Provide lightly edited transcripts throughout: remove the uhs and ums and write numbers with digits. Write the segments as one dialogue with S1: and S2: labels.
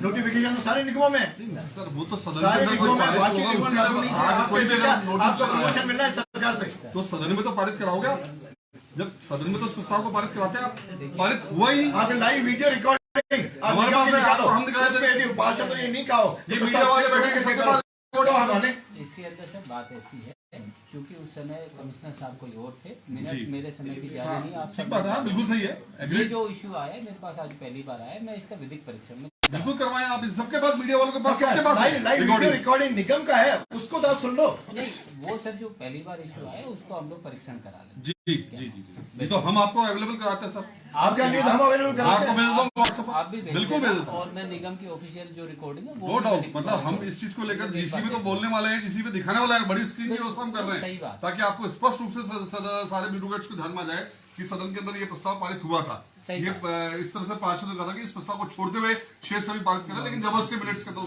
S1: Notification तो सारे निगमों में
S2: सर, वो तो सदन
S1: सारे
S2: के
S1: निगमों में
S2: अंदर
S1: बाकी निगमों में लागू नहीं है। आपको प्रमोशन मिलना है सरकार से,
S2: तो सदन में तो पारित कराओगे आप। जब सदन में तो उस प्रस्ताव को पारित कराते हैं आप, पारित हुआ ही।
S1: आपने लाइव वीडियो रिकॉर्डिंग
S2: हमारे पास है,
S1: निकालो,
S2: हम दिखाए थे।
S1: यदि पार्षद तो ये नहीं कहा हो,
S2: ये मीडिया वाले बैठे
S1: कैसे
S2: हैं,
S1: करो? हमारे
S3: इसके अंदर सर बात ऐसी है, क्योंकि उस समय कमिश्नर साहब कोई और थे, मिनट मेरे समय की जारी नहीं। आप
S2: ठीक बात है, बिल्कुल सही है।
S3: ये जो इशू आया है मेरे पास आज पहली बार आया है, मैं इसका विधिक परीक्षण में
S2: बिल्कुल करवाएं आप। इन सबके पास, मीडिया वालों के पास, सबके पास
S1: लाइव वीडियो रिकॉर्डिंग निगम का है, उसको तो आप सुन लो।
S3: नहीं, वो सर जो पहली बार इशू आया उसको हम लोग परीक्षण करा लें।
S2: जी जी जी जी, ये तो हम आपको अवेलेबल कराते हैं सर।
S1: आपके लिए हम अवेलेबल
S2: आपको भेज दो व्हाट्सएप,
S3: आप भी
S2: बिल्कुल भेज देता हूँ।
S3: और मैं निगम की ऑफिशियल जो रिकॉर्डिंग है
S2: नो डाउट, मतलब हम इस चीज को लेकर जीसी में तो बोलने वाले हैं, जीसी में दिखाने वाला है, बड़ी स्क्रीन की व्यवस्था हम कर रहे
S3: सही
S2: हैं,
S3: बात।
S2: ताकि आपको स्पष्ट रूप से सारे ब्यूरोक्रेट्स को ध्यान में आ जाए कि सदन के अंदर ये प्रस्ताव पारित हुआ था।
S3: सही
S2: ये इस तरह से पार्षद ने कहा था कि इस प्रस्ताव को छोड़ते हुए शेष सभी पारित करें, लेकिन जबरदस्ती मिनट्स के अंदर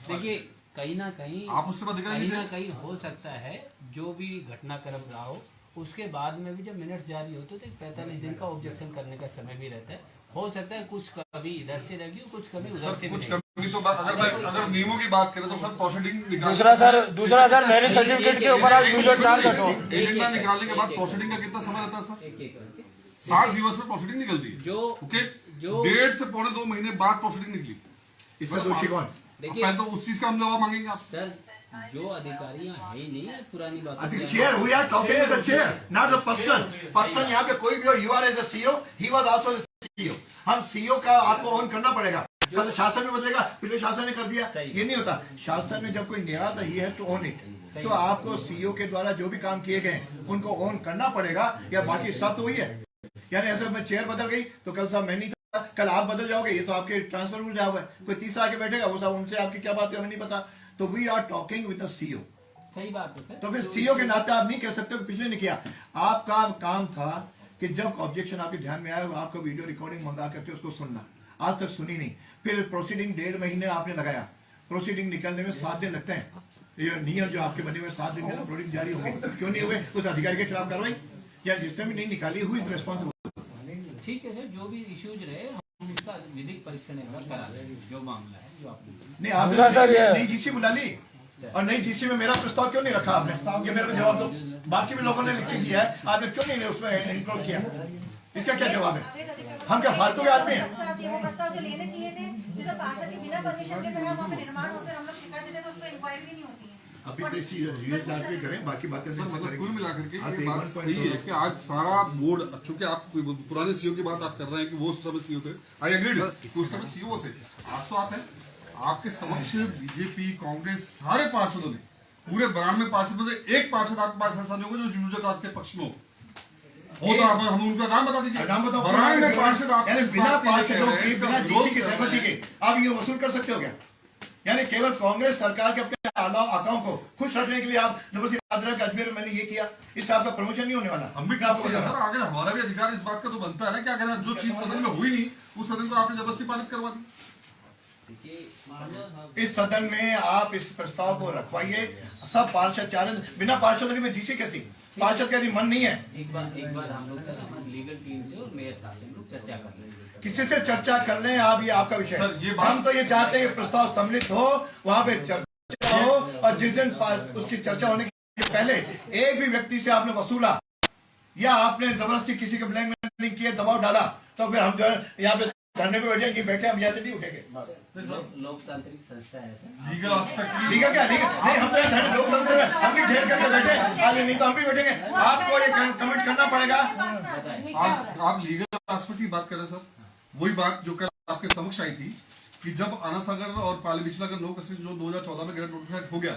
S3: देखिए कहीं ना कहीं
S2: आप उससे बात दिखाएंगे।
S3: कहीं ना कहीं हो सकता है जो भी घटनाक्रम रहा हो, उसके बाद में भी जब मिनट्स जारी होते तो 45 दिन का ऑब्जेक्शन करने का समय भी रहता है। हो सकता है कुछ कभी इधर से रहेगी, कुछ कभी उधर से भी
S2: कुछ
S3: रहेगी।
S2: कमी तो अगर नियमों की बात करें तो सर प्रोसीडिंग
S4: दूसरा सर मैरिज सर्टिफिकेट के ऊपर आप यूजर चार्ज हटो।
S2: एजेंडा निकालने के बाद प्रोसीडिंग का कितना समय रहता है सर?
S3: एक करके
S2: 7 दिवस में प्रोसीडिंग निकलती है।
S3: जो
S2: ओके,
S3: जो
S2: 1.5 से पौने 2 महीने बाद प्रोसीडिंग निकली।
S1: इसमें दोषी कौन?
S3: देखिए
S2: पहले तो उस चीज का हम जवाब मांगेंगे आपसे।
S3: सर, जो अधिकारी यहाँ है ही नहीं है, पुरानी बात
S1: I think chair, we are talking to the chair, not the person. Person यहाँ पे कोई भी हो, you are as a CEO, he was also the CEO. हम CEO का आपको ऑन करना पड़ेगा। कल शासन में बदलेगा, पिछले शासन ने कर दिया, ये नहीं होता। शासन में जब कोई नया आता है, he has to own it. तो आपको CEO के द्वारा जो भी काम किए गए उनको ऑन करना पड़ेगा, या बाकी स्टाफ तो वही है। यानी ऐसे में चेयर बदल गई तो कल साहब मैं नहीं था, कल आप बदल जाओगे, ये तो आपके ट्रांसफर रूल जॉब है। कोई तीसरा आके बैठेगा, वो साहब उनसे आपकी क्या बात है हमें नहीं पता। तो we are talking with the CEO.
S3: सही बात है सर।
S1: तो फिर सीईओ के नाते आप नहीं कह सकते हो पिछले ने किया। आपका काम था कि जब ऑब्जेक्शन आपके ध्यान में आया, आपको वीडियो रिकॉर्डिंग मंगा करके उसको सुनना। आज तक सुनी नहीं। फिर प्रोसीडिंग 1.5 महीने आपने लगाया। प्रोसीडिंग निकलने में 7 दिन लगते हैं। ये नियम जो आपके बने हुए 7 दिन के अंदर प्रोसीडिंग जारी हो गई, क्यों नहीं हुए? उस अधिकारी के खिलाफ कार्रवाई, या जिसने भी नहीं निकाली हुई रिस्पॉन्सिबल।
S3: ठीक है सर, जो भी इश्यूज रहे हम उसका विधिक परीक्षण एक बार करा लेंगे। जो मामला है जो आपने
S1: नहीं, आपने नई जीसी बुला ली, और नई जीसी में मेरा प्रस्ताव क्यों नहीं रखा आपने? ये मेरे को जवाब दो। बाकी भी लोगों ने लिख के दिया है, आपने क्यों नहीं उसमें इंक्लूड किया? इसका क्या जवाब है? हम क्या फालतू के आदमी हैं?
S5: वो प्रस्ताव जो लेने चाहिए थे, जो पार्षद के बिना परमिशन के वहाँ पे निर्माण होते हैं, हम लोग शिकायत देते तो उस पर इंक्वायरी भी नहीं होती है।
S1: अभी तो इसी रीच करें, बाकी बातें
S2: सर, मतलब कुल मिलाकर के
S1: आप
S2: ये बात सही है कि आज सारा बोर्ड, चूंकि आप पुराने सीईओ की बात आप कर रहे हैं कि वो उस समय सीईओ थे, आई एग्रीड, उस समय सीईओ थे। आज तो आप हैं, आपके समक्ष बीजेपी, कांग्रेस, सारे पार्षदों ने, पूरे 92 पार्षदों से एक पार्षद आपके पास ऐसा नहीं होगा जो यूजर चार्ज के पक्ष में हो। तो हम उनका नाम बता दीजिए।
S1: नाम बताओ।
S2: 92 पार्षद आप
S1: बिना पार्षदों की, बिना जीसी की सहमति के आप ये वसूल कर सकते हो क्या? यानी केवल कांग्रेस सरकार के अपने आकाओं को खुश रखने के लिए आप जबरदस्ती अदरक अजमेर में मैंने ये किया, इससे आपका प्रमोशन नहीं होने वाला।
S2: हम भी सर, अगर हमारा भी अधिकार इस बात का तो बनता है ना कि अगर जो चीज सदन में हुई नहीं, उस सदन को आपने जबरदस्ती पारित करवा दी।
S1: इस सदन में आप इस प्रस्ताव को रखवाइए। सब पार्षद चाहे, बिना पार्षद के जीसी कैसी? पार्षद का मन नहीं है।
S3: एक बार हम लोग हमारी लीगल टीम से और मेयर साहब से हम लोग चर्चा कर लेंगे।
S1: किसी से चर्चा कर लें आप, ये आपका विषय है। हम तो ये चाहते हैं प्रस्ताव सम्मिलित हो, वहां पे चर्चा हो, और जिस दिन उसकी चर्चा होने के पहले एक भी व्यक्ति से आपने वसूला या आपने जबरदस्ती किसी को ब्लैकमेलिंग किया, दबाव डाला, तो फिर हम जो है यहाँ पे धरने पे बैठे हम यहाँ से नहीं उठेंगे।
S3: लोकतांत्रिक संस्था है सर।
S2: लीगल एस्पेक्ट,
S1: लीगल क्या लीगल नहीं, हम तो धरने लोकतंत्र में हम भी ढेर करके बैठे, आगे नहीं तो हम भी बैठेंगे। आपको ये कमेंट करना पड़ेगा।
S2: आप लीगल एस्पेक्ट की बात कर रहे हैं सर, वही बात जो कल आपके समक्ष आई थी कि जब आना सागर और पाली बिचला का लोक जो 2014 में गैर नोटिफाइड हो गया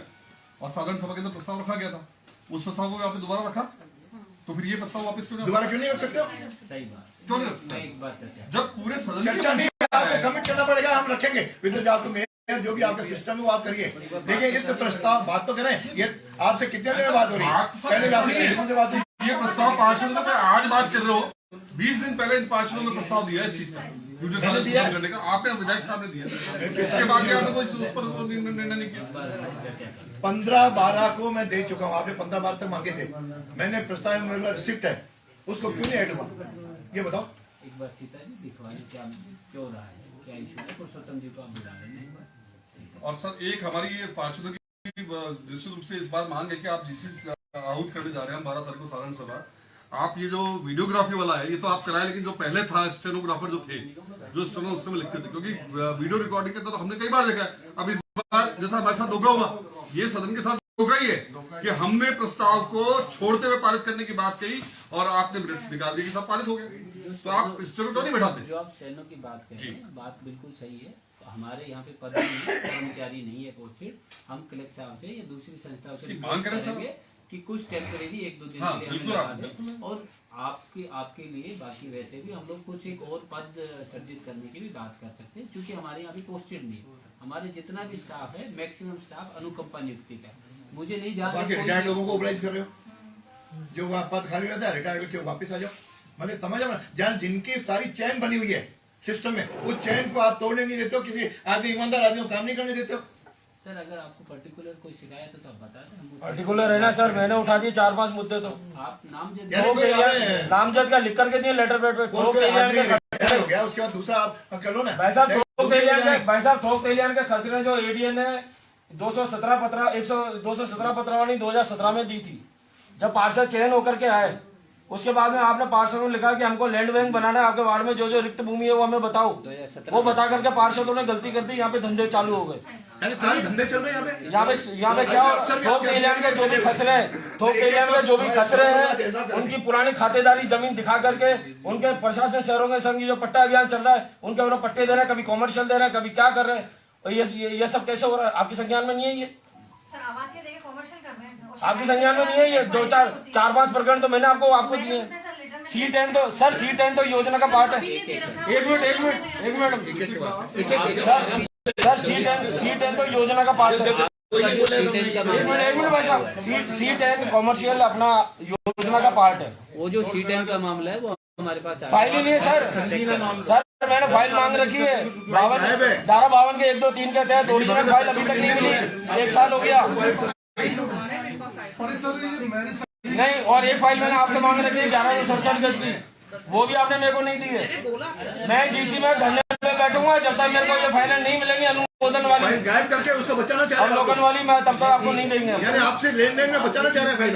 S2: और साधारण सभा के अंदर प्रस्ताव रखा गया था, उस प्रस्ताव को आपने दोबारा रखा, तो फिर ये प्रस्ताव वापस क्यों
S1: दोबारा क्यों नहीं रख सकते हो?
S3: सही बात,
S2: क्यों नहीं रख सकते?
S3: एक बार चर्चा,
S2: जब पूरे सदन
S1: चर्चा नहीं, आपको कमिट करना पड़ेगा, हम रखेंगे। विद्युत आपको मेयर जो भी आपका सिस्टम है वो आप करिए। देखिए इस प्रस्ताव बात तो करें, ये आपसे कितने दिन में बात हो रही है? पहले भी आपसे टेलीफोन से बात हुई।
S2: ये प्रस्ताव पार्षदों ने आज बात कर रहे हो, 20 दिन पहले इन पार्षदों ने प्रस्ताव दिया इस चीज का करने का, आपने विधायक साहब ने दिया, इसके बाद आपने कोई उस पर निर्णय नहीं किया।
S1: 15/12 को मैं दे चुका हूँ, आपने 15/12 तक मांगे थे, मैंने प्रस्ताव में मेरे रिसिप्ट है, उसको क्यों नहीं ऐड हुआ ये बताओ।
S3: एक बार सीता जी दिखवाइए क्या क्यों रहा है। क्या इशू है, पुरुषोत्तम जी को आप बुला लेंगे।
S2: और सर एक हमारी ये पार्षदों की निश्चित रूप से इस बार मांग है कि आप जिस आहूत करने जा रहे हैं 12 तारीख को साधारण सभा, आप ये जो वीडियोग्राफी वाला है ये तो आप कराएं, लेकिन जो पहले था स्टेनोग्राफर जो थे जो उस समय लिखते थे, क्योंकि वीडियो रिकॉर्डिंग के तो हमने कई बार देखा है। अब इस बार जैसा हमारे साथ धोखा हुआ, ये सदन के साथ धोखा ही है कि हमने प्रस्ताव को छोड़ते हुए पारित करने की बात कही और आपने मिनट्स निकाल दिए कि सब पारित हो गए, तो आप स्टेनो क्यों नहीं बैठाते?
S3: जो आप स्टेनो की बात कर रहे हैं, बात बिल्कुल सही है। हमारे यहाँ पे पद नहीं है, कर्मचारी नहीं है पोस्टेड। हम कलेक्टर साहब से या दूसरी संस्थाओं से
S2: मांग करेंगे
S3: कि कुछ टेम्परेरी 1-2 दिन
S2: हाँ,
S3: के लिए हमें
S2: बिल्कुल
S3: लगा दें, और आपके लिए बाकी वैसे भी हम लोग कुछ एक और पद सर्जित करने की भी बात कर सकते हैं, क्योंकि हमारे यहाँ भी पोस्टेड नहीं है। हमारे जितना भी स्टाफ है मैक्सिमम स्टाफ अनुकंपा नियुक्ति का। मुझे नहीं जान
S1: रिटायर्ड लोगों को ऑर्गेनाइज कर रहे हो, जो वहाँ पद खाली होता है रिटायर्ड व्यक्ति वापस आ जाओ। मतलब तमाम जहाँ जिनकी सारी चैन बनी हुई है सिस्टम में, उस चैन को आप तोड़ने नहीं देते हो, किसी आदमी ईमानदार आदमी को काम नहीं करने देते हो।
S3: सर अगर आपको पर्टिकुलर कोई शिकायत हो तो आप बता दें।
S4: पर्टिकुलर है ना सर, मैंने उठा दिए 4-5 मुद्दे। तो
S3: आप
S4: नामजद का लिख करके दिए लेटर पेड पे। थोक तेलियान के
S1: हो गया, उसके बाद दूसरा आप कर लो ना
S4: भाई साहब, थोक तेलियान के खसरे जो एडीए ने 217 पत्रवाणी 2017 में दी थी, जब पार्षद चयन होकर के आए, उसके बाद में आपने पार्षदों को लिखा कि हमको लैंड बैंक बनाना है आपके वार्ड में, जो जो रिक्त भूमि है वो हमें बताओ। वो बता करके पार्षदों ने गलती कर दी, यहाँ पे धंधे चालू हो गए।
S1: सारे धंधे चल रहे हैं
S4: यहाँ पे क्या, थोक तेलियान के जो भी खसरे हैं, थोक तेलियान के जो भी खसरे हैं, उनकी पुरानी खातेदारी जमीन दिखा करके उनके प्रशासन शहरों के संग जो पट्टा अभियान चल रहा है उनके वो पट्टे दे रहे हैं, कभी कॉमर्शियल दे रहे हैं, कभी क्या कर रहे हैं, और ये सब कैसे हो रहा है? आपके संज्ञान में नहीं है ये? आपके संज्ञान में नहीं है ये? 4-5 प्रकरण तो मैंने आपको दिए हैं। C10 तो सर, C10 तो योजना का पार्ट है। एक मिनट सर, C10 तो योजना का पार्ट है। एक मिनट भाई साहब, C10 कॉमर्शियल अपना योजना का पार्ट है।
S3: वो जो C10 का मामला है वो हमारे पास
S4: फाइल ही नहीं है सर, मैंने फाइल मांग रखी है 52 के 1-2-3 के तहत ओरिजिनल फाइल अभी तक नहीं मिली, 1 साल हो गया नहीं। और एक फाइल मैंने आपसे मांग रखी है 1167 गज की, वो भी आपने मेरे को नहीं दी है। मैं डीसी में धरने पे बैठूंगा जब तक मेरे को ये फाइलें नहीं मिलेंगी अनुमोदन वाली,
S1: गायब करके उसको बचाना चाह रहे हैं,
S4: अवलोकन वाली, मैं तब तक आपको नहीं देंगे।
S1: यानी आपसे लेन देन में बचाना चाह रहे हैं फाइल।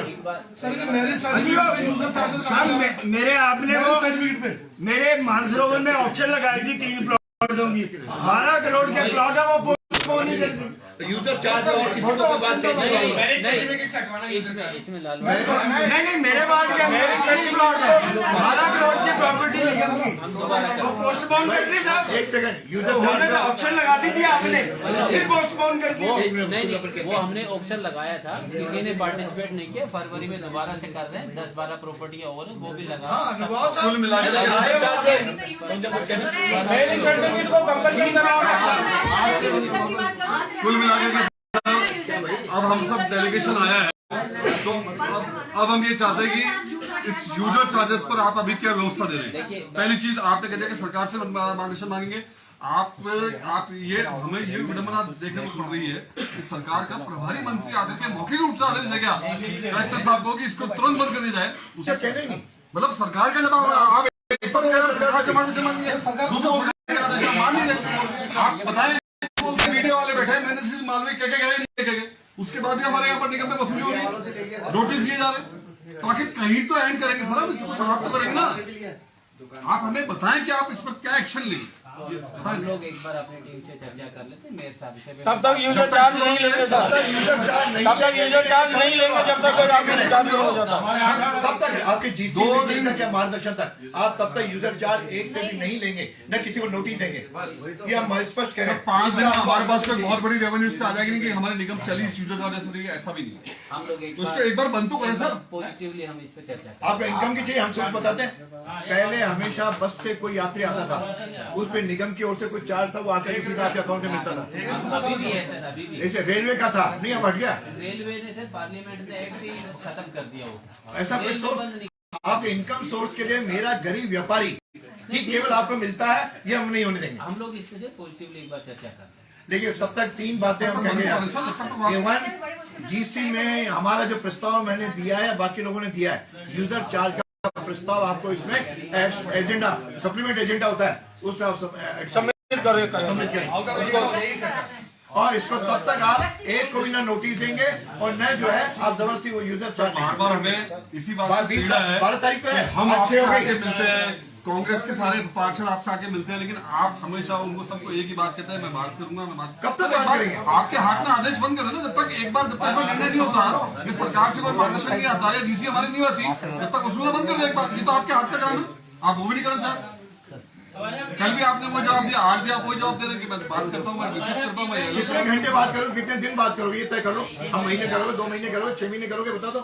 S6: मेरे आपने वो मेरे मानसरोवर में ऑप्शन लगाई थी 3 प्लॉटों की, 12 करोड़ के प्लॉट है, वो पोस्टपोन नहीं करती।
S1: यूजर चार्ज और किसी को कोई बात
S3: इसमें लाल
S6: नहीं मेरे बात क्या, मेरे सही प्लॉट है, 12 करोड़ की प्रॉपर्टी निकल गई, वो पोस्टपोन कर दी साहब।
S1: 1 सेकंड, यूजर
S6: होने का ऑप्शन लगा दी थी आपने, फिर पोस्टपोन कर दी।
S3: नहीं, वो हमने ऑप्शन लगाया था, किसी ने पार्टिसिपेट नहीं किया। फरवरी में दोबारा से कर रहे हैं, 10-12 प्रॉपर्टी और वो भी लगा।
S2: कुल मिला
S4: सर्टिफिकेट को कंपलसरी
S2: कुल मिला के अब हम सब डेलीगेशन आया है, तो अब हम ये चाहते हैं कि इस यूजर चार्जेस पर आप अभी क्या व्यवस्था दे रहे हैं? पहली चीज आपने कह दिया कि सरकार से मार्गदर्शन मांगेंगे। आप ये हमें ये विडंबना देखने को पड़ रही है कि सरकार का प्रभारी मंत्री आदित्य के मौखिक रूप से आदेश दे गया कलेक्टर साहब को कि इसको तुरंत बंद कर दिया जाए। उसे कहने नहीं, मतलब सरकार का जब आप सरकार के माध्यम से मांगेंगे, मान नहीं रहे। आप बताएं मीडिया वाले बैठे, मैंने मालूम क्या गए नहीं गए, उसके बाद भी हमारे यहाँ पर निगम में वसूली हो रही है, नोटिस दिए जा रहे हैं, तो आखिर कहीं तो एंड करेंगे सर, हम इसको समाप्त तो करेंगे ना। आप हमें बताएं कि आप इस पर क्या एक्शन लेंगे।
S3: हम लोग एक बार अपनी टीम से चर्चा कर लेते हैं, मेयर साहब से।
S4: तब तक यूजर चार्ज नहीं लेंगे सर, तब तक यूजर चार्ज नहीं लेंगे जब तक आपके चार्ज हो जाता।
S1: तब तक आपके जीसी का क्या मार्गदर्शन तक आप तब तक यूजर चार्ज एक से भी नहीं लेंगे, न किसी को नोटिस देंगे। ये हम स्पष्ट कह रहे हैं।
S2: 5 दिन में हमारे पास कोई बहुत बड़ी रेवेन्यू से आ जाएगी नहीं कि हमारे निगम चली यूजर चार्जेस से, ऐसा भी नहीं है।
S3: हम लोग
S2: उसको एक बार बंद तो करें सर,
S3: पॉजिटिवली हम इस पे चर्चा करें।
S1: आपको इनकम की चाहिए, हम सोच बताते हैं। पहले हमेशा बस से कोई यात्री आता था, उस पे निगम की ओर से कोई चार्ज था, वो आकर सीधा आपके अकाउंट में मिलता था।
S3: अभी भी है सर, अभी भी।
S1: ऐसे रेलवे का था, नहीं अब हट गया।
S3: रेलवे ने सर पार्लियामेंट ने एक्ट ही खत्म कर दिया वो।
S1: ऐसा कोई सोर्स आपके इनकम सोर्स के लिए मेरा गरीब व्यापारी ही केवल आपको मिलता है, ये हम नहीं होने देंगे।
S3: हम लोग इस पे पॉजिटिवली एक बार चर्चा करते हैं।
S1: देखिए तब तक 3 बातें हम कहेंगे। जीसी में हमारा जो प्रस्ताव मैंने दिया है, बाकी लोगों ने दिया है, यूजर चार्ज का प्रस्ताव आपको इसमें एजेंडा सप्लीमेंट एजेंडा होता है, उसमें आप
S4: कर रहे करें।
S1: और इसको तब तक आप एक को भी ना नोटिस देंगे और न जो है आप जबरदस्ती वो यूजर
S2: बार बार हमें इसी बात पे पीड़ा है
S1: 12 तारीख को है,
S2: हम
S1: आज
S2: आपसे
S1: 6 हो
S2: आके
S1: गई।
S2: मिलते हैं, कांग्रेस के सारे पार्षद आपसे आके मिलते हैं, लेकिन आप हमेशा उनको सबको एक ही बात कहते हैं, मैं बात करूंगा, मैं बात
S1: कब तक बात करेंगे?
S2: आपके हाथ में आदेश बंद कर देना, जब तक एक बार जब तक कोई निर्णय नहीं होता, ये सरकार से कोई मार्गदर्शन नहीं आता या जीसी हमारी नहीं होती, जब तक वसूलना बंद कर दे एक बार। ये तो आपके हाथ का काम है, आप वो भी नहीं करना चाहते। कल भी आपने वो जवाब दिया, आज भी आप वही जवाब दे रहे हैं कि मैं बात करता हूँ, मैं विशेष करता हूँ, मैं
S1: कितने घंटे बात करोगे, कितने दिन बात करोगे, ये तय कर लो। हम महीने करोगे, 2 महीने करोगे, 6 महीने करोगे, बता दो।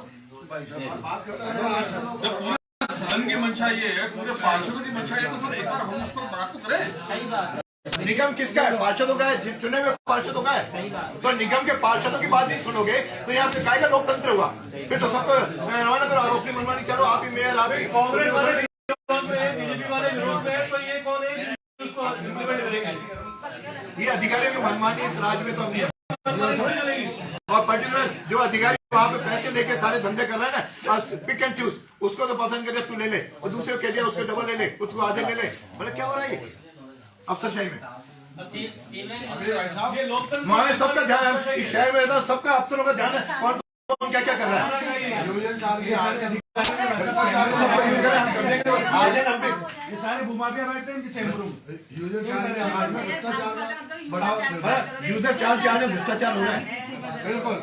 S2: जब पूरे सदन की मंशा ये है, पूरे पार्षदों की मंशा ये, तो सर एक बार हम उस पर बात तो करें।
S3: सही बात है।
S1: निगम किसका है? पार्षदों का है, चुने हुए पार्षदों का है। तो निगम के पार्षदों की बात नहीं सुनोगे तो यहाँ पे काय का लोकतंत्र हुआ? फिर तो सबको रवाना करो, आप अपनी मनमानी चलो, आप ही मेयर, आप ही
S6: कांग्रेस वाले बीजेपी वाले विरोध में, तो ये कौन है उसको इम्प्लीमेंट करेंगे?
S1: ये अधिकारियों की मनमानी इस राज्य में तो हम नहीं। और पर्टिकुलर जो अधिकारी वहाँ पे पैसे लेके सारे धंधे कर रहे हैं ना, पिक एंड चूज, उसको तो पसंद करे तू ले ले, और दूसरे को कह दिया उसको डबल ले ले, उसको आधे ले ले। मतलब क्या हो रहा है ये अफसरशाही में?
S6: ये लोकतंत्र
S1: हमारे सबका ध्यान है, इस शहर में रहता सबका अफसरों का ध्यान है, कौन कौन क्या क्या कर रहा है।
S6: ये सारे भूमाफिया बैठते हैं इनके चैम्बरों में।
S1: यूजर चार्ज क्या है, भ्रष्टाचार हो रहा है।
S7: बिल्कुल।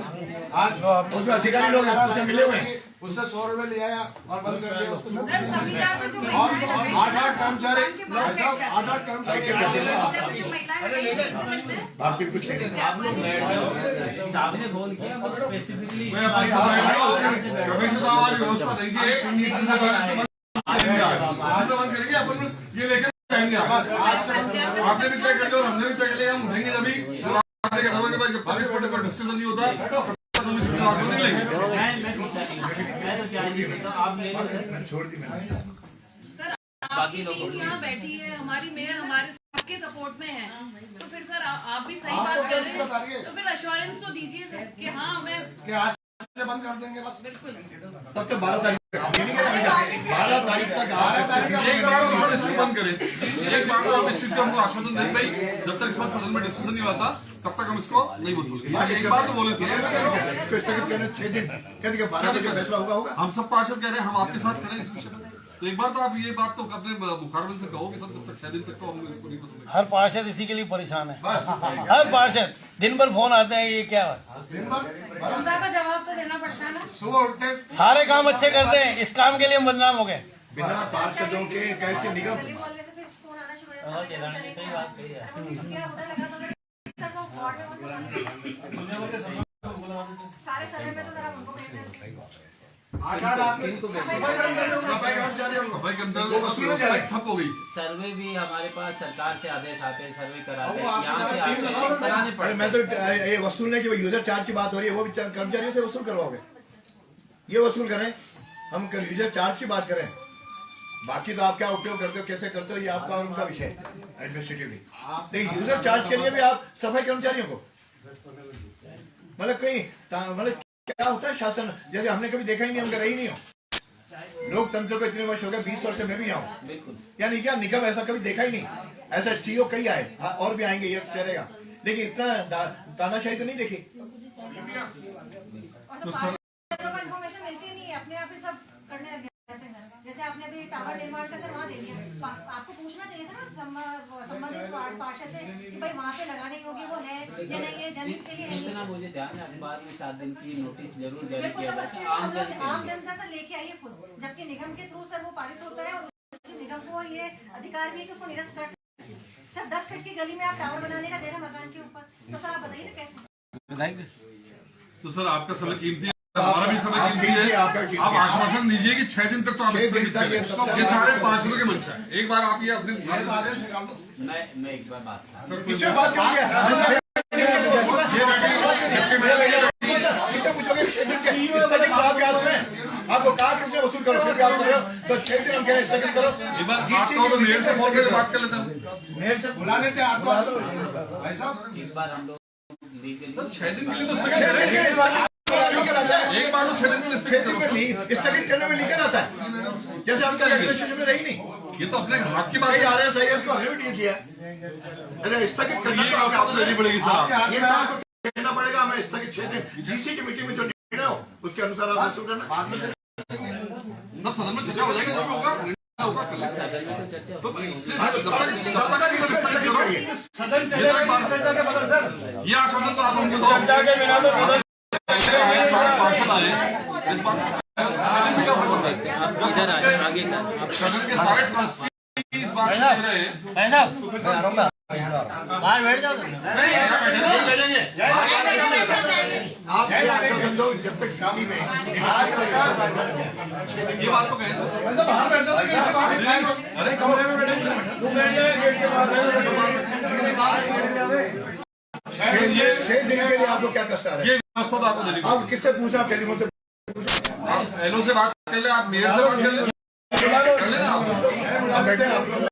S7: आज
S1: उसमें अधिकारी लोग उससे मिले हुए हैं।
S7: उससे 100 रुपए ले आया और बंद कर दिया उसको।
S5: सर, संविदा में जो
S7: और
S5: महिलाएं हैं,
S7: 8 कर्मचारी
S5: के बाद बैठ जाते हैं।
S7: 8 कर्मचारी
S1: आप फिर कुछ नहीं
S3: सामने बोल के हम स्पेसिफिकली
S2: मैं अपनी कमिश्नर साहब वाली व्यवस्था देखिए, बंद करेंगे अपन ये लेकर जाएंगे। आपने भी तय कर लिया और हमने भी तय कर लिया, हम उठेंगे जब आपने कहा था कि भाई जब तक इस पर डिस्कशन नहीं होता
S3: मैं तो चाहिए तो आप ले लो सर।
S1: छोड़ दी मैंने।
S8: सर आपकी टीम यहाँ बैठी है, हमारी मेयर हमारे सबके सपोर्ट में है, तो फिर सर आप भी सही बात कर रहे हैं, तो फिर अश्योरेंस तो दीजिए सर कि हाँ हमें
S7: कि आज से बंद कर देंगे बस।
S8: बिल्कुल।
S1: तब तक 12 तारीख तक 12 तारीख तक आप
S2: एक बार तो सर इसको बंद करें, एक बार तो आप इस चीज को हमको आश्वासन दें भाई, जब तक इस पर सदन में डिस्कशन नहीं होता तब तक हम इसको नहीं वसूलेंगे। एक बार तो बोले सर,
S1: इसको स्थगित करने 6 दिन कह दिया, 12 बजे फैसला होगा।
S2: हम सब पार्षद कह रहे हैं हम आपके साथ खड़े हैं इस विषय में, तो एक बार तो आप ये बात तो अपने मुखारबिन से कहो कि सर जब तक 6 दिन तक तो हम इसको नहीं वसूलेंगे।
S4: हर पार्षद इसी के लिए परेशान है, हर पार्षद दिन भर फोन आते हैं, ये क्या है?
S8: जनता का जवाब तो देना पड़ता है ना।
S7: सुबह उठते
S4: सारे काम अच्छे करते हैं, इस काम के लिए हम बदनाम हो गए।
S1: बिना पार्षदों के कैसे निगम
S5: गली मोहल्ले से फिर फोन आना शुरू हो जाता है, समय कम चलेगा। अरे वो छुट्टियां उधर लगा तो उधर सब लोग वार्ड में सारे समय पे तो जरा उनको भेज दें।
S7: 8 आदमी
S2: सफाई कर्मचारियों को व्यवस्था ठप हो गई।
S3: सर्वे भी हमारे पास सरकार से आदेश आते हैं, सर्वे कराते हैं, यहाँ से आते हैं, कराने
S1: अरे
S3: पड़ते
S1: मैं तो ये वसूलने की यूजर चार्ज की बात हो रही है, वो भी कर्मचारियों से वसूल करवाओगे? ये वसूल करें, हम यूजर चार्ज की बात करें, बाकी तो आप क्या उपयोग करते हो, कैसे करते हो, ये आपका और उनका विषय है एडमिनिस्ट्रेटिवली। लेकिन यूजर चार्ज के लिए भी आप सफाई कर्मचारियों को मतलब कहीं मतलब क्या होता है शासन, जैसे हमने कभी देखा ही नहीं, हम रही नहीं हो लोकतंत्र को इतने वर्ष हो गए, 20 वर्ष से मैं भी आऊँ, यानी क्या निगम ऐसा कभी देखा ही नहीं। ऐसा सीईओ कई आए और भी आएंगे, ये चलेगा, लेकिन इतना तानाशाही तो नहीं देखी।
S5: और सब पार्षदों को इन्फॉर्मेशन मिलती नहीं है, अपने आप ही सब करने लग जाते हैं सर। जैसे आपने अभी टावर निर्माण का सर वहाँ दे दिया, आपको पूछना चाहिए था ना संबंधित पार्षद से कि भाई वहाँ पे लगाने योग्य वो है या नहीं है, जमीन के लिए है।
S3: इतना मुझे ध्यान है, अखबार में 7 दिन की नोटिस जरूर जारी
S5: बिल्कुल,
S3: किया
S5: तो बस
S3: जाता है,
S5: हम लोग आम
S3: आम
S5: जनता से लेके आइए खुद, जबकि निगम के थ्रू सर वो पारित होता है और निगम को ये अधिकार भी है कि उसको निरस्त कर सकते हैं। सर 10 फीट की गली में आप टावर बनाने का दे रहे हैं मकान के ऊपर, तो सर आप बताइए ना कैसे?
S2: तो सर आपका समय कीमती है, हमारा भी समय कीमती है,
S1: आपका कीमती है।
S2: आप आश्वासन दीजिए कि 6 दिन तक तो आप
S1: 6 दिन तक
S2: ये सारे पार्षदों के मंशा है। एक बार आप ये अपने
S7: आदेश निकाल दो।
S3: मैं एक बार बात कर
S1: इससे बात करेंगे, पूछोगे 6 दिन के स्थगित तो आपके हाथ में, आपको कहा किसने वसूल करो, फिर भी आप करो तो 6 दिन हम कह रहे हैं स्थगित करो।
S2: एक बार आपका तो मेयर से फोन करके बात कर लेता हूँ।
S1: मेयर से
S7: बुला लेते हैं आपको भाई साहब।
S3: एक बार हम लोग लीगली
S2: 6 दिन के लिए तो
S1: लीकर आता है,
S2: एक बार तो 6 दिन में
S1: 6 दिन में स्थगित करने में लीकर आता है, जैसे आपका एडमिनिस्ट्रेशन में रही नहीं।
S2: ये तो अपने हाथ की बात
S1: भाई
S2: है।
S1: आ रहे हैं, सही है, इसको हमने भी ठीक किया। अच्छा, स्थगित करना
S2: ये
S1: तो
S2: व्यवस्था तो देनी पड़ेगी सर आपको।
S1: ये तो आपको कहना पड़ेगा, हमें स्थगित 6 दिन जीसी की मीटिंग में जो निर्णय हो उसके अनुसार आप प्रस्तुत करना।
S2: तब सदन में चर्चा हो जाएगी, जो भी होगा होगा कल। तो इससे
S1: हाँ, तो तब तक इसको स्थगित करिए।
S2: ये आश्वासन तो आप हमको दो।
S4: चर्चा के बिना तो सदन
S2: सारे पार्षद आए इस बात
S3: आगे का
S2: सदन के सारे ट्रस्टी इस बात को दे रहे हैं।
S3: बाहर बैठ जाओ।
S1: आप ये आश्वासन दो जब तक किसी में
S2: ये बात तो कहें सर। अरे कमरे में बैठे
S1: 6 दिन के लिए आप लोग क्या कसता है?
S2: ये व्यवस्था तो आपको देनी
S1: आप किससे पूछा? आप टेलीफोन से
S2: पड़ेगी। आप एलओ से बात कर ले, आप मेयर से बात कर ले, कर लेना आप।
S1: आप बैठे हैं, आप लोग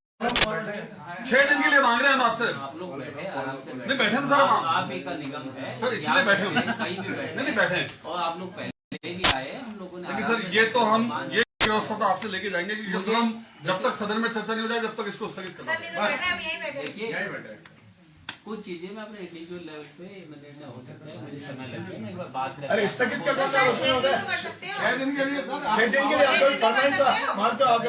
S2: 6 दिन के लिए मांग रहे हैं हम आपसे।
S3: आप लोग बैठे आराम से बैठे।
S2: नहीं बैठे तो सर
S3: आप ही का निगम है
S2: सर इसलिए बैठे होंगे।
S3: कहीं भी बैठे
S2: नहीं बैठे हैं।
S3: और आप लोग पहले भी आए, हम लोगों ने
S2: लेकिन
S3: आराम
S2: सर
S3: से
S2: ये तो हम
S3: सम्मान-
S2: ये व्यवस्था तो आपसे लेके जाएंगे कि जब तक सदन में चर्चा नहीं हो जाए जब तक इसको स्थगित करना।
S3: देखिए कुछ चीजें में अपने इंडिविजुअल लेवल पे निर्णय हो सकता है, मुझे समय लगेगा, मैं एक बार बात करता
S1: अरे
S3: हूं।
S1: स्थगित क्या करना है? उसमें होता है
S7: 6 दिन के लिए सर
S1: 6 दिन के लिए आप परमानेंट मानते हो, आप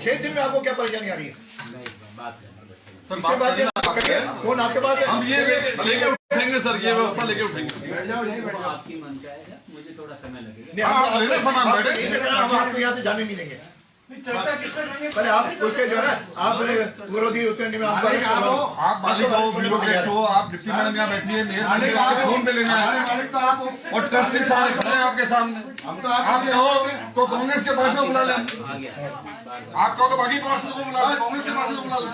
S1: 6 दिन में आपको क्या परेशानी आ रही है?
S3: मैं एक बार बात करना बैठेंगे।
S2: सर
S1: इसके
S2: बात
S1: बाद
S2: करिए ना आप।
S1: करिए, फोन आपके पास है।
S2: हम ये लेके उठेंगे सर, ये व्यवस्था लेके उठेंगे।
S3: तो आपकी मन चाहेगा, मुझे थोड़ा समय लगेगा।
S1: नहीं,
S2: हाँ,
S1: हम
S2: ले लो सामान,
S1: आप
S2: बैठे।
S1: नहीं सकते, हम आपको यहाँ से जाने नहीं देंगे। पहले आप उसके जो है ना, आप विरोधी उसके में हमको arrest करवा दो।
S2: आप मालिक हो, ब्यूरो अध्यक्ष हो, आप डिप्टी मैडम यहाँ बैठी है, मेयर मैडम आपके फोन पे लेना है
S7: मालिक तो आप हो।
S2: और ट्रस्टी सारे खड़े हैं आपके सामने।
S7: हम तो
S2: आप कहो तो कांग्रेस के पार्षद को बुला लें,
S3: आ गया
S2: आप कहो तो बाकी पार्षद को बुला लें, कांग्रेस के पार्षद को बुला लें।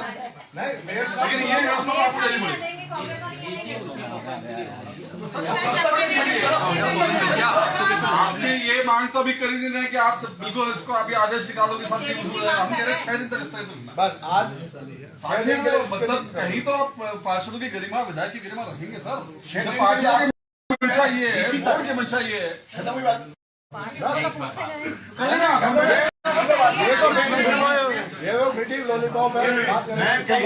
S7: नहीं मेयर
S2: लेकिन ये व्यवस्था तो आपको देनी पड़ेगी। आपसे ये मांग तो अभी कर ही नहीं रहे कि आप बिल्कुल इसको अभी आदेश निकालो कि सब चीज हो जाए। हम कह रहे हैं 6 दिन तक स्थगित रखना।
S7: बस आज
S2: 6 दिन के मतलब कहीं तो आप पार्षदों की गरिमा, विधायक की गरिमा रखेंगे सर।
S1: 6 दिन
S2: पार्षद की मंशा ये है, बोर्ड की मंशा ये है।
S1: खत्म हुई बात।
S2: करें ना हम
S7: ये लोग मीटिंग लॉलीपॉप है बात करें।
S1: मैं कहीं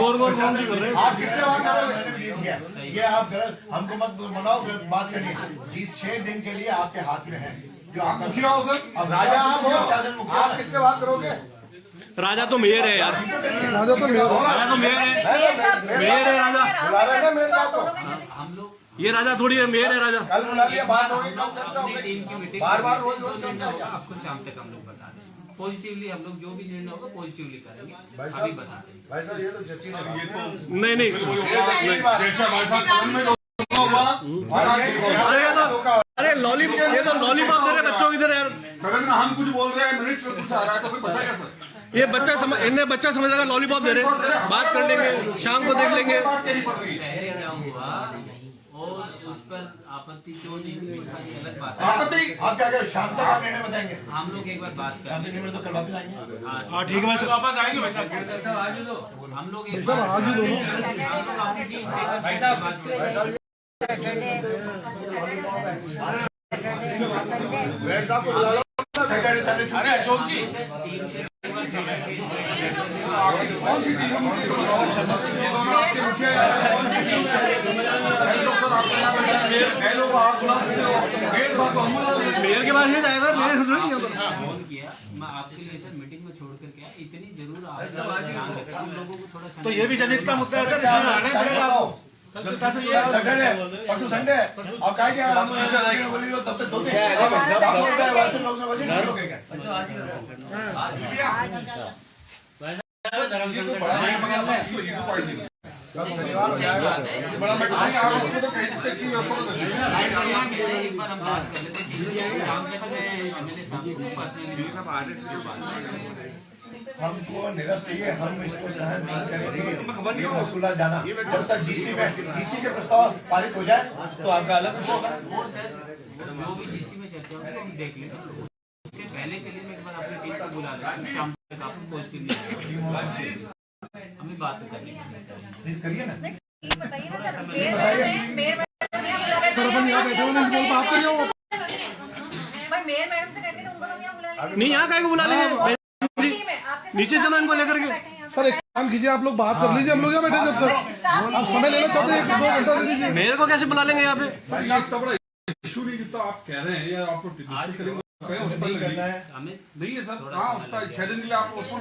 S7: आप किससे बात कर रहे हैं?
S1: मैंने भी नहीं किया। ये आप गलत हमको मत मनाओ, गलत बात करनी। जी 6 दिन के लिए आपके हाथ में है जो
S2: आप
S1: आपका
S2: मुखिया हो सर।
S1: अब
S7: राजा आप हो,
S1: शासन मुखिया
S7: आप किससे बात करोगे?
S9: राजा तो मेयर है यार।
S7: राजा तो मेयर हो।
S9: राजा तो मेयर है।
S7: मेयर है राजा। बुला रहे ना मेयर साहब को।
S3: हम लोग
S9: ये राजा थोड़ी है, मेयर है राजा।
S7: कल बुला लिया, बात होगी, कल चर्चा
S3: अपनी
S7: होगी।
S3: टीम की मीटिंग
S7: बार-बार रोज-रोज
S3: जो
S7: चर्चा
S3: निर्णय होगा, आपको शाम तक हम लोग बता देंगे। पॉजिटिवली हम लोग जो भी निर्णय होगा पॉजिटिवली करेंगे, अभी बता देंगे।
S7: भाई साहब ये तो जच्ची
S2: ये तो
S9: नहीं नहीं
S2: जैसे हमारे साथ सदन में धोखा हुआ,
S9: अरे लॉलीपॉप, ये तो लॉलीपॉप दे रहे बच्चों की तरह यार।
S2: सदन में हम कुछ बोल रहे हैं, मिनट्स में कुछ आ रहा है तो फिर बचा क्या सर?
S9: ये बच्चा समझ, इन्हें बच्चा समझ रहा है लॉलीपॉप दे रहे, बात कर लेंगे, शाम को देख लेंगे।
S2: बात कहीं पड़ रही है।
S3: पहले क्या हुआ और उस पर आपत्ति क्यों नहीं हुई, सारी अलग बात है।
S2: आपत्ति
S1: आप क्या करें? शाम तक आप निर्णय बताएंगे।
S3: हम लोग एक बार बात करेंगे।
S1: तो कल वापस आएंगे।
S3: हाँ ठीक है, वैसे वापस आएंगे भाई साहब। आज ही दो, हम लोग एक बार आज ही दो भाई साहब बात करेंगे।
S7: मेयर साहब को बुला लो।
S1: सैटरडे संडे छुट्टी है।
S3: अशोक जी
S9: मेयर के पास नहीं जाएगा, मेयर सुन रही है।
S3: फोन किया, मैं आपके लिए सर मीटिंग में छोड़ कर गया, इतनी जरूर आप लोगों को थोड़ा
S6: तो ये भी जनहित का मुद्दा है सर, इसमें आना पड़ेगा आपको। जनता से जुड़ा
S1: सैटरडे है, परसों संडे है। और क्या क्या हम बोली लो तब तक दो दिन आप लोग क्या वैसे लोग से वैसे नहीं लोगे क्या?
S2: ये तो बड़ा शनिवार हो जाएगा। बड़ा मैटर है, आप उसको तो कहीं से देखिए व्यवस्था तो देखिए।
S3: एक बार हम बात कर लेते हैं, शाम तक मैं एमएलए साहब को पर्सनली
S1: हमको निरस्त चाहिए, हम इसको सहन नहीं करेंगे। ये वसूला जाना जब तक जीसी के प्रस्ताव पारित हो जाए तो आपका अलग विषय होगा।
S3: वो सर जो भी जीसी में चर्चा होगी हम देख लेंगे। उसके पहले के लिए मैं एक बार अपनी टीम को बुला लेता हूँ, शाम तक आपको पॉजिटिवली हमें बात करनी है।
S1: करिए ना।
S5: बताइए ना सर, मेयर मेयर मैडम से कहेंगे तो उनको तो यहाँ बुला लेंगे।
S9: नहीं यहाँ काहे को बुला लेंगे
S5: टीम है, आपके साथ
S9: नीचे चलो इनको लेकर के।
S5: बैठे हैं यहाँ पे।
S2: सर एक काम कीजिए, आप लोग बात कर लीजिए, हम लोग यहाँ बैठे जब तक
S5: स्टाफ
S2: आप समय लेना चाहते हैं 1-2 घंटा दे दीजिए।
S9: मेरे को कैसे बुला लेंगे यहाँ पे?
S2: सर ये इतना बड़ा इशू नहीं जितना आप कह रहे हैं, या आपको डिस्कस करेंगे
S1: नहीं करना है।
S3: हमें
S2: नहीं है सर। हाँ उसका 6 दिन के लिए आप उसको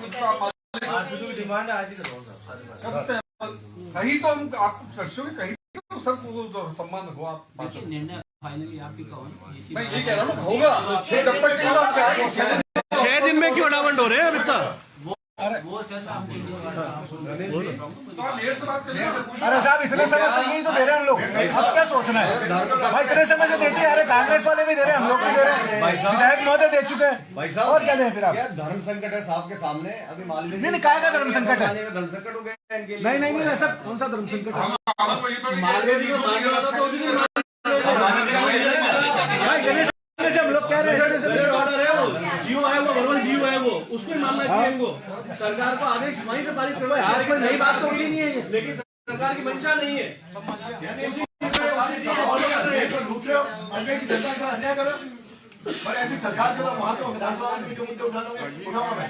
S6: डिमांड है आज ही करो
S2: कर सकते हैं। कहीं तो हम आपको दर्शकों कहीं तो सर को सम्मान रखो आप।
S3: देखिए निर्णय फाइनली आप ही का होगा।
S2: मैं यही कह रहा हूँ होगा, जब तक नहीं होगा, आप 6 दिन
S9: 6 दिन में क्यों डावंड हो रहे हैं अब इतना?
S3: वो सर आपको
S2: तो आप लेट से बात करिए।
S6: अरे साहब इतने समय से यही तो दे रहे हैं हम लोग, अब क्या सोचना है भाई? इतने समय से देते हैं, अरे कांग्रेस वाले भी दे रहे हैं, हम लोग भी दे रहे हैं, विधायक महोदय दे चुके हैं
S7: भाई साहब,
S6: और क्या दें फिर आप?
S7: क्या धर्म संकट है साहब के सामने? अभी मान लीजिए
S6: नहीं, काय का धर्म संकट है?
S7: धर्म संकट हो गया इनके लिए।
S6: नहीं ऐसा कौन सा धर्म संकट है?
S2: हमको ये थोड़ी
S6: भाई देने से हम लोग कह रहे हैं
S9: जीव है वो, भगवान जीव है वो, उसको ही मानना चाहिए इनको। सरकार को आदेश वहीं से पारित करो।
S6: आज कोई नई बात तो होती नहीं है,
S9: लेकिन सरकार की मंशा नहीं है।
S1: लूट रहे हो, अन्य की जनता का अन्याय करो। पर ऐसी सरकार के तो वहाँ तो विधानसभा में जो मुद्दे उठाऊंगा मैं।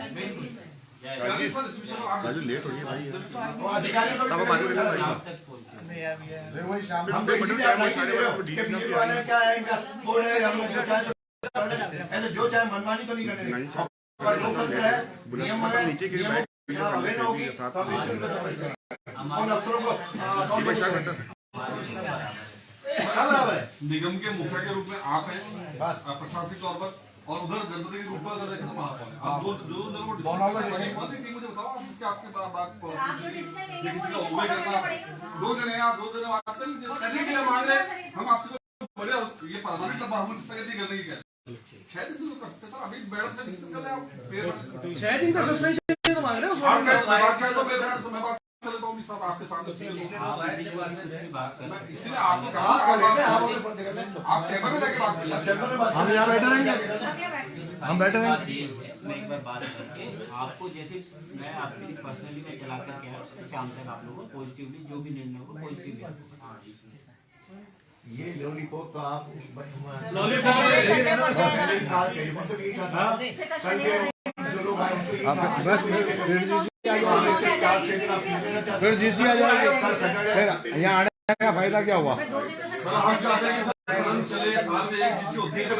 S2: लेट हो गई भाई।
S1: वो अधिकारियों को भी
S3: आप तक पहुँचे।
S1: हम तो इसीलिए आप नहीं दे रहे हो कि बीजेपी वाले क्या है इनका बोल रहे हैं, हम जो चाहे ऐसे जो चाहे मनमानी तो नहीं करने देंगे। और लोकतंत्र है, नियम है, नियम अवेयर होगी तो हम निश्चित रूप से समझ करेंगे। और अफसरों को बराबर है।
S2: निगम के मुखिया के रूप में आप हैं प्रशासनिक तौर पर, और उधर जनपद के रूप में अगर देखें तो आप हैं। आप जो कौन सी टीम मुझे बताओ आप, जिसके आपके बात
S5: आप जो डिसीजन लेंगे
S2: किसी का
S5: वो
S2: ओबे
S5: फॉलो करना
S2: करना।
S5: पड़ेगा उनको।
S2: 2 जने हैं, आप 2 जने बात कर लीजिए। करने के लिए मान रहे हैं, हम आपसे बड़े ये परमानेंट डब्बा हम स्थगित करने की कह 6 दिन तो कर सकते सर। अभी मैडम से डिस्कस कर ले आप।
S9: 6 दिन का सस्पेंशन तो मांग रहे हो।
S2: आप बात कर दो मेरे से, मैं बात कर लेता हूँ सब आपके सामने। इसीलिए आपको कहा आप चैम्बर में जाके बात करिए।
S6: हम यहाँ बैठे रहेंगे,
S5: आप यहाँ बैठे हैं।
S6: हम बैठे
S3: बात
S6: रहेंगे।
S3: ये है, मैं एक बार बात करके आपको जैसे मैं आपके लिए पर्सनली मैं चला करके आया उसके शाम तक आप लोगों को पॉजिटिवली जो भी निर्णय होगा पॉजिटिवली।
S1: ये लॉलीपॉप तो आप
S7: फिर जीसी आ जाएगी, फिर यहाँ आने का फायदा क्या हुआ?
S2: हम चाहते हैं कि सदन चले, साल में एक जीसी होती है, तो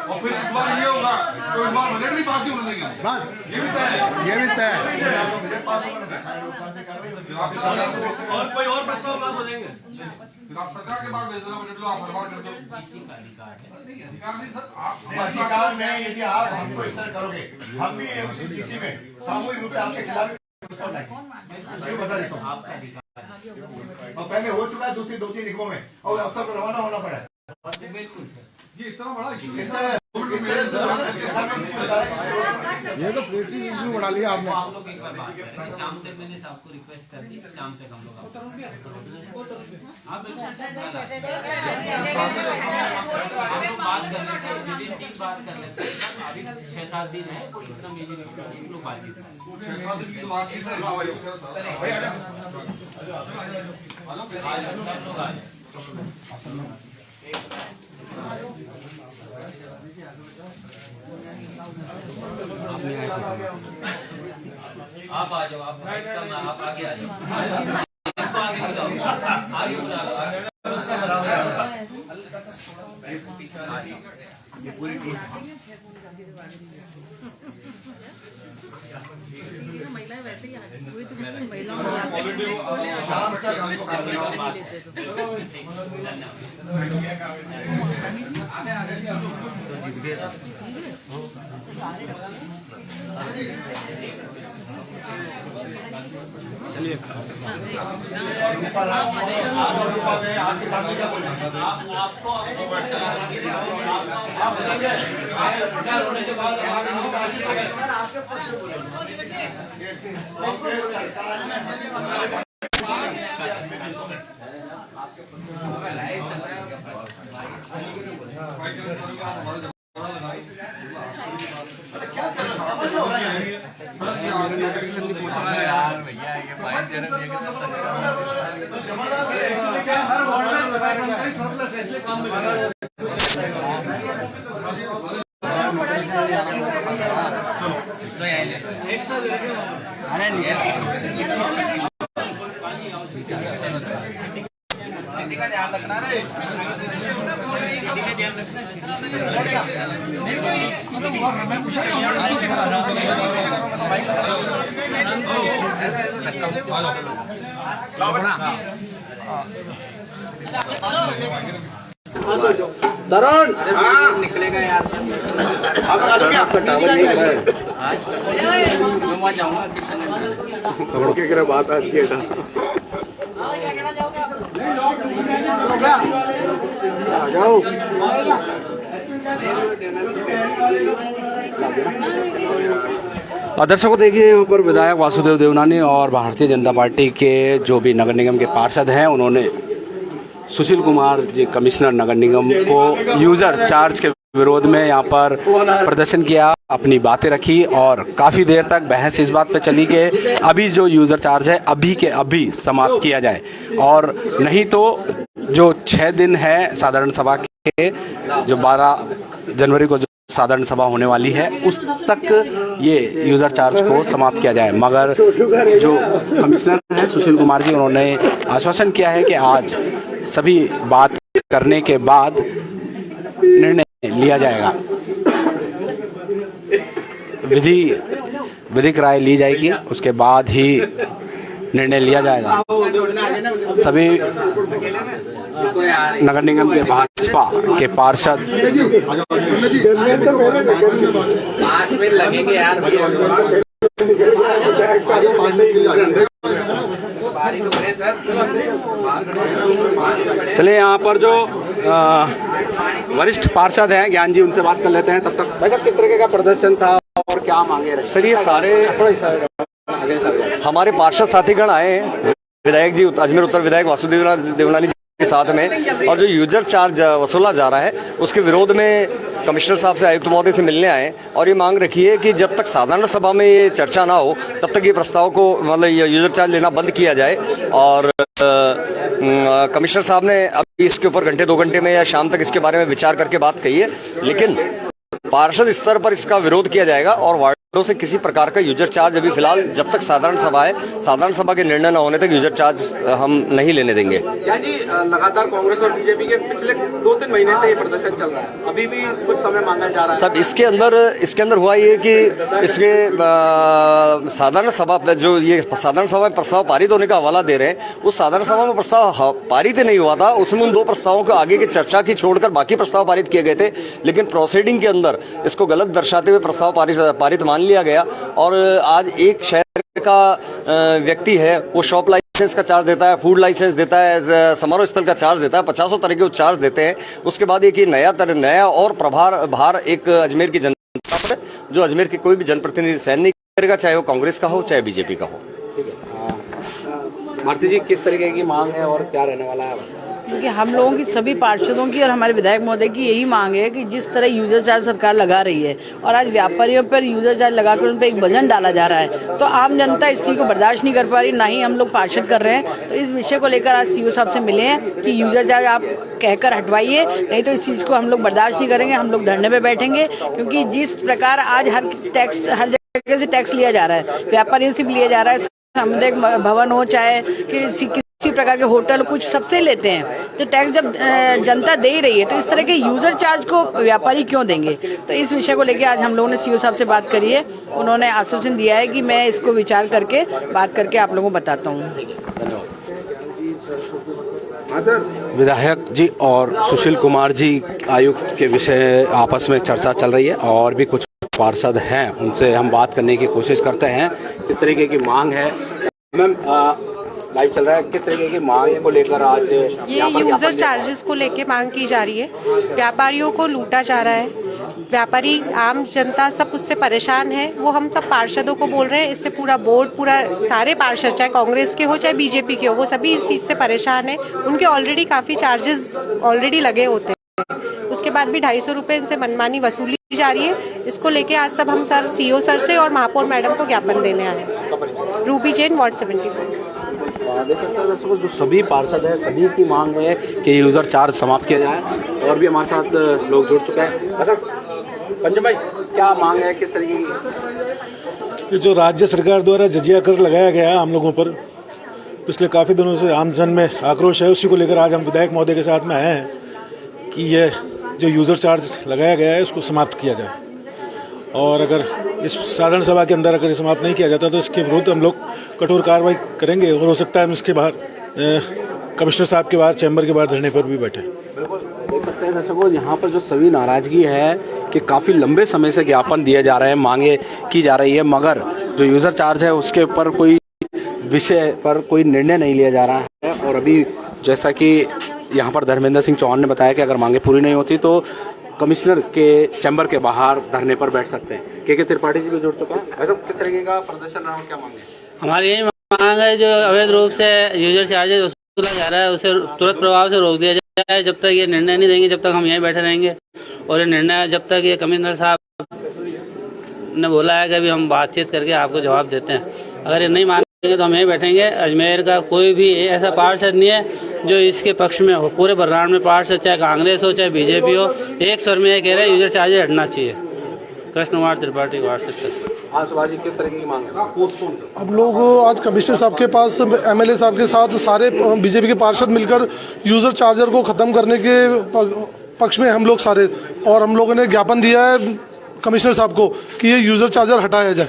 S2: और फिर इस बार ये होगा तो इस बार बजट भी पास ही होने देंगे।
S7: बस
S2: ये भी तय है।
S7: ये भी तय है।
S9: और कोई और प्रस्ताव पास हो जाएंगे।
S2: फिर आप सरकार के पास भेज देना बजट, लो आप बर्बाद कर दो।
S3: इसी का अधिकार है।
S2: नहीं अधिकार नहीं सर, आप
S1: अधिकार में यदि आप हमको इस तरह करोगे, हम भी उसी किसी में सामूहिक रूप से आपके खिलाफ क्यों बता देता हूँ।
S3: आपका अधिकार
S1: और पहले हो चुका है दूसरी 2-3 निगमों में, और अफसर को रवाना होना पड़ा है।
S3: बिल्कुल सर।
S2: ये इतना बड़ा इशू
S1: इस तरह
S7: ये तो प्रेस्टीज इशू बढ़ा लिया
S3: वो
S7: आपने।
S3: आप लोग एक बार बात करें। शाम तक मैंने आपको रिक्वेस्ट कर दी, शाम तक हम लोग हाँ बिल्कुल हम लोग बात कर लेते हैं, विदिन 3 बात कर लेते हैं। अभी 6-7 दिन है, कोई इतना मेजर इशू नहीं, हम लोग बातचीत करें।
S2: 6-7 दिन की तो बात की सर।
S3: आज सब लोग आ जाए। आप आ जाओ, आप आगे आ जाओ, आगे बुलाओ, आगे बुला लो,
S1: ये पूरी टीम
S8: महिलाएं वैसे ही आ गई, कोई तो महिलाओं
S1: शाम तक हमको करना
S3: आपको
S1: होने के बाद सरकार में
S7: नोटिफिकेशन नहीं पहुंच रहा है यार भैया, ये फाइन चरण
S9: हर वार्ड में सफाई कर्मचारी सरप्लस है, इसलिए काम में लगा है। तरुण
S3: निकलेगा यार
S7: आपका टावर नहीं है
S3: मैं वहाँ जाऊँगा किशन
S7: के करे बात आज की था आ जाओ
S10: दर्शकों देखिए यहाँ पर विधायक वासुदेव देवनानी और भारतीय जनता पार्टी के जो भी नगर निगम के पार्षद हैं उन्होंने सुशील कुमार जी कमिश्नर नगर निगम को यूजर चार्ज के विरोध में यहाँ पर प्रदर्शन किया, अपनी बातें रखी और काफी देर तक बहस इस बात पे चली कि अभी जो यूजर चार्ज है अभी के अभी समाप्त किया जाए और नहीं तो जो 6 दिन है साधारण सभा के, जो 12 जनवरी को जो साधारण सभा होने वाली है उस तक ये यूजर चार्ज को समाप्त किया जाए। मगर जो कमिश्नर हैं सुशील कुमार जी, उन्होंने आश्वासन किया है कि आज सभी बात करने के बाद निर्णय लिया जाएगा, विधिक राय ली जाएगी, उसके बाद ही निर्णय लिया जाएगा। सभी नगर निगम के भाजपा के पार्षद
S3: 5 मिनट लगेंगे यार
S10: चले यहाँ पर जो वरिष्ठ पार्षद हैं ज्ञान जी, उनसे बात कर लेते हैं। तब तक भाई साहब किस तरह का प्रदर्शन था और क्या मांगे रहे?
S11: सर ये सारे हमारे पार्षद साथीगण आए हैं, विधायक जी अजमेर उत्तर विधायक वासुदेव देवनानी जी के साथ में, और जो यूजर चार्ज वसूला जा रहा है उसके विरोध में कमिश्नर साहब से आयुक्त महोदय से मिलने आए और ये मांग रखी है कि जब तक साधारण सभा में ये चर्चा ना हो तब तक ये प्रस्ताव को मतलब यूजर चार्ज लेना बंद किया जाए। और कमिश्नर साहब ने अभी इसके ऊपर घंटे 2 घंटे में या शाम तक इसके बारे में विचार करके बात कही है, लेकिन पार्षद स्तर पर इसका विरोध किया जाएगा और वार्डों से किसी प्रकार का यूजर चार्ज अभी फिलहाल जब तक साधारण सभा है, साधारण सभा के निर्णय न होने तक यूजर चार्ज हम नहीं लेने देंगे।
S10: जी लगातार कांग्रेस और बीजेपी के पिछले 2-3 महीने से ये प्रदर्शन चल रहा है, अभी भी कुछ समय मांगा जा रहा है।
S11: सब इसके अंदर हुआ ये कि इसके साधारण सभा जो ये साधारण सभा में प्रस्ताव पारित होने का हवाला दे रहे हैं, उस साधारण सभा में प्रस्ताव पारित नहीं हुआ था, उसमें उन 2 प्रस्तावों को आगे की चर्चा की छोड़कर बाकी प्रस्ताव पारित किए गए थे, लेकिन प्रोसीडिंग के अंदर इसको गलत दर्शाते हुए प्रस्ताव पारित मान लिया गया। और आज एक शहर का व्यक्ति है वो शॉप लाइसेंस का चार्ज देता है, फूड लाइसेंस देता है, समारोह स्थल का चार्ज देता है, 50 तरह के चार्ज देते हैं। उसके बाद एक नया और भार एक अजमेर की जनता जो अजमेर के कोई भी जनप्रतिनिधि सहन नहीं करेगा, चाहे वो कांग्रेस का हो चाहे बीजेपी का हो।
S10: ठीक है, भारती जी किस तरीके की मांग है और क्या रहने वाला है?
S12: क्योंकि हम लोगों की सभी पार्षदों की और हमारे विधायक महोदय की यही मांग है कि जिस तरह यूजर चार्ज सरकार लगा रही है और आज व्यापारियों पर यूजर चार्ज लगाकर उन पर एक वजन डाला जा रहा है, तो आम जनता इस चीज को बर्दाश्त नहीं कर पा रही, ना ही हम लोग पार्षद कर रहे हैं। तो इस विषय को लेकर आज सीओ साहब से मिले हैं कि यूजर चार्ज आप कहकर हटवाइए, नहीं तो इस चीज को हम लोग बर्दाश्त नहीं करेंगे, हम लोग धरने पे बैठेंगे। क्योंकि जिस प्रकार आज हर जगह से टैक्स लिया जा रहा है, व्यापारियों से भी लिया जा रहा है, सामुदायिक भवन हो चाहे किसी प्रकार के होटल, कुछ सबसे लेते हैं, तो टैक्स जब जनता दे ही रही है तो इस तरह के यूजर चार्ज को व्यापारी क्यों देंगे। तो इस विषय को लेकर आज हम लोगों ने सीओ साहब से बात करी है, उन्होंने आश्वासन दिया है कि मैं इसको विचार करके बात करके आप लोगों को बताता हूँ।
S10: विधायक जी और सुशील कुमार जी आयुक्त के विषय आपस में चर्चा चल रही है और भी कुछ पार्षद हैं, उनसे हम बात करने की कोशिश करते हैं। किस तरीके की मांग है मैम, लाइव चल रहा है, किस तरीके की मांग को लेकर आज
S13: ये यूजर चार्जेस को लेकर मांग की जा रही है। व्यापारियों को लूटा जा रहा है, व्यापारी आम जनता सब उससे परेशान है। वो हम सब पार्षदों को बोल रहे हैं, इससे पूरा बोर्ड, पूरा सारे पार्षद चाहे कांग्रेस के हो चाहे बीजेपी के हो, वो सभी इस चीज से परेशान है। उनके ऑलरेडी काफी चार्जेस ऑलरेडी लगे होते हैं, उसके बाद भी 250 रुपए इनसे मनमानी वसूली जा रही है। इसको लेके आज सब हम सर सीओ सर से और महापौर मैडम को ज्ञापन देने आए हैं। Ruby Jain, ward 74।
S10: देख सकते हैं दर्शकों, जो सभी पार्षद है सभी की मांग है कि यूजर चार्ज समाप्त किया जाए। और भी हमारे साथ लोग जुड़ चुके हैं। अच्छा पंचम भाई, क्या मांग है, किस तरीके की?
S6: ये जो राज्य सरकार द्वारा जजिया कर लगाया गया है हम लोगों पर, पिछले काफ़ी दिनों से आम जन में आक्रोश है। उसी को लेकर आज हम विधायक महोदय के साथ में आए हैं कि ये जो यूज़र चार्ज लगाया गया है उसको समाप्त किया जाए, और अगर इस साधारण सभा के अंदर अगर समाप्त नहीं किया जाता तो इसके विरुद्ध हम लोग कठोर कार्रवाई करेंगे, और हो सकता है हम इसके बाहर कमिश्नर साहब के बाहर, चैम्बर के बाहर धरने पर भी बैठे।
S10: देख सकते हैं दर्शकों, यहाँ पर जो सभी नाराजगी है कि काफ़ी लंबे समय से ज्ञापन दिए जा रहे हैं, मांगे की जा रही है, मगर जो यूज़र चार्ज है उसके ऊपर कोई विषय पर कोई निर्णय नहीं लिया जा रहा है। और अभी जैसा कि यहाँ पर धर्मेंद्र सिंह चौहान ने बताया कि अगर मांगे पूरी नहीं होती तो कमिश्नर के चैम्बर के बाहर धरने पर बैठ सकते हैं। के त्रिपाठी जी भी जुड़ चुका है। वैसे किस तरीके का प्रदर्शन रहा, क्या मांगे?
S3: हमारी यही मांग है, जो अवैध रूप से यूजर चार्जेज वसूला जा रहा है उसे तुरंत प्रभाव से रोक दिया जाए। जब तक ये निर्णय नहीं देंगे, जब तक हम यहीं बैठे रहेंगे, और ये निर्णय जब तक ये कमिश्नर साहब ने बोला है कि अभी हम बातचीत करके आपको जवाब देते हैं, अगर ये नहीं मानेंगे तो हम यहीं बैठेंगे। अजमेर का कोई भी ऐसा पार्षद नहीं है जो इसके पक्ष में हो। पूरे बर्रान में पार्षद, चाहे कांग्रेस हो चाहे बीजेपी हो, एक स्वर में ये कह रहे हैं यूजर चार्जेज हटना चाहिए। कृष्ण कुमार त्रिपाठी, व्हाट्सएप।
S10: आशुबाजी किस तरीके की मांग है?
S6: अब लोग आज कमिश्नर साहब के पास, एमएलए साहब के साथ सारे बीजेपी के पार्षद मिलकर यूजर चार्जर को खत्म करने के पक्ष में हम लोग सारे, और हम लोगों ने ज्ञापन दिया है कमिश्नर साहब को कि ये यूजर चार्जर हटाया जाए।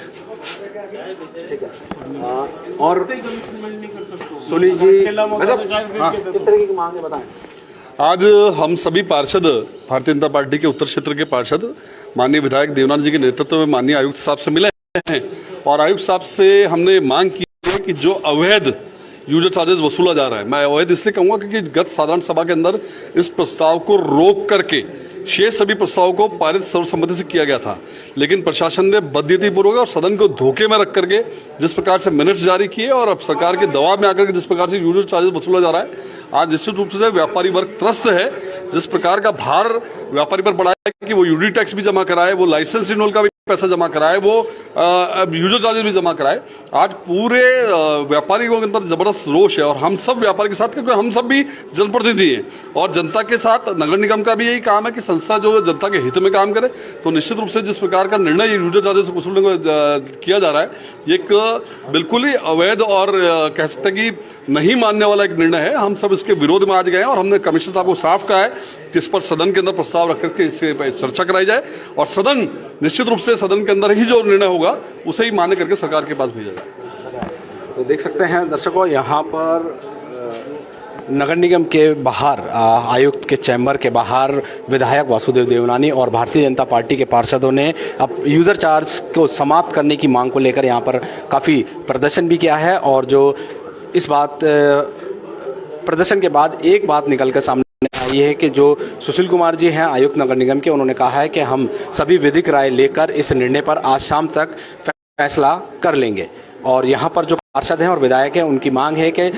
S10: और सुनील जी, किस तरीके की मांग है बताएं।
S2: आज हम सभी पार्षद, भारतीय जनता पार्टी के उत्तर क्षेत्र के पार्षद माननीय विधायक देवनानी जी के नेतृत्व में माननीय आयुक्त साहब से मिले हैं, और आयुक्त साहब से हमने मांग की है कि जो अवैध यूजर चार्जेस वसूला जा रहा है, मैं अवैध इसलिए कहूंगा क्योंकि गत साधारण सभा के अंदर इस प्रस्ताव को रोक करके शेष सभी प्रस्तावों को पारित सर्वसम्मति से किया गया था, लेकिन प्रशासन ने बदनीतिपूर्वक और सदन को धोखे में रख करके जिस प्रकार से मिनट्स जारी किए और अब सरकार के दबाव में आकर के जिस प्रकार से यूजर चार्जेस वसूला जा रहा है, आज निश्चित रूप से व्यापारी वर्ग त्रस्त है। जिस प्रकार का भार व्यापारी पर पड़ा है कि वो यूडी टैक्स भी जमा कराए, वो लाइसेंस रिन्यूअल का भी पैसा जमा कराए, वो यूजर चार्जेस भी जमा कराए। आज पूरे व्यापारियों के अंदर जबरदस्त रोष है, और हम सब व्यापारी के साथ, क्योंकि हम सब भी जनप्रतिनिधि हैं और जनता के साथ नगर निगम का भी यही काम है कि संस्था जो जनता के हित में काम करे। तो निश्चित रूप से जिस प्रकार का निर्णय यूजर चार्जेस वसूलने को किया जा रहा है, ये एक बिल्कुल ही अवैध और कह सकते हैं कि नहीं मानने वाला एक निर्णय है। हम सब इसके विरोध में आज गए हैं, और हमने कमिश्नर साहब को साफ कहा है कि इस पर सदन के अंदर प्रस्ताव रख करके इसके चर्चा कराई जाए, और सदन निश्चित रूप से सदन के अंदर ही जो निर्णय होगा उसे ही मान्य करके सरकार के पास भेजा जाए।
S10: तो देख सकते हैं दर्शकों, यहाँ पर नगर निगम के बाहर, आयुक्त के चैम्बर के बाहर विधायक वासुदेव देवनानी और भारतीय जनता पार्टी के पार्षदों ने अब यूजर चार्ज को समाप्त करने की मांग को लेकर यहाँ पर काफ़ी प्रदर्शन भी किया है। और जो इस बात प्रदर्शन के बाद एक बात निकल कर सामने आई है कि जो सुशील कुमार जी हैं आयुक्त नगर निगम के, उन्होंने कहा है कि हम सभी विधिक राय लेकर इस निर्णय पर आज शाम तक फैसला कर लेंगे। और यहाँ पर जो पार्षद हैं और विधायक हैं, उनकी मांग है कि